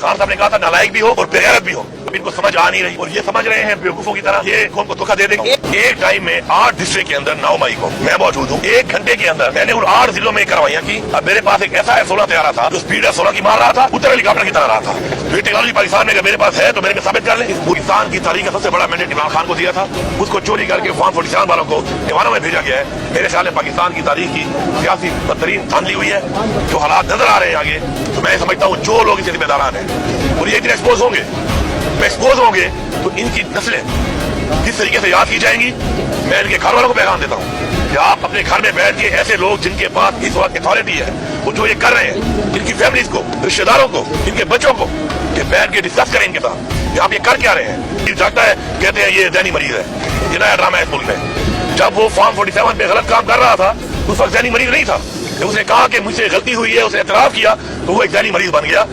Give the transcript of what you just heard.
खान साहब ने कहा था नालायक भी हो और बेगैरत भी हो। अब इनको समझ आ नहीं रही और ये समझ रहे हैं बेवकूफों की तरह ये कौन को धोखा दे देंगे। एक टाइम में 8 डिस्ट्रिक्ट के अंदर 9 मई को मैं मौजूद हूँ। 1 घंटे के अंदर मैंने उन 8 जिलों में कार्रवाइयां की। अब मेरे पास एक ऐसा F-16 तैयार था जो स्पीड F-16 की मार रहा था, उत्तर हेलीकॉप्टर की तरह रहा था। तो ये टेक्नोलॉजी पाकिस्तान में मेरे पास है तो मेरे को साबित कर ले। पाकिस्तान की तारीख का सबसे बड़ा मैंडेट इमरान खान को दिया था, उसको चोरी करके फॉर्म 47 वालों को दीवानों में भेजा गया है। मेरे ख्याल में पाकिस्तान की तारीख की सियासी बदतरीन धांधली हुई है। जो हालात नजर आ रहे हैं आगे, तो मैं समझता हूँ जो लोग इसके जिम्मेदारान हैं और ये एक दिन एक्सपोज होंगे तो इनकी नस्लें किस तरीके से याद की जाएंगी। मैं इनके घर वालों को पैगाम देता हूँ कि आप अपने घर में बैठ के ऐसे लोग जिनके पास इस वक्त अथॉरिटी है वो जो ये कर रहे हैं, इनकी फैमिलीज को, रिश्तेदारों को, इनके बच्चों को, ये बैठ के डिस्कस करें इनके साथ आप ये कर क्या रहे हैं। ये जागता है, कहते हैं ये ज़हनी मरीज है। ये नया ड्रामा है इस मुल्क में। जब वो फॉर्म 47 पे गलत काम कर रहा था उस वक्त ज़हनी मरीज नहीं था। उसने कहा कि मुझसे गलती हुई है, उसने एतराफ किया तो वो एक ज़हनी मरीज बन गया।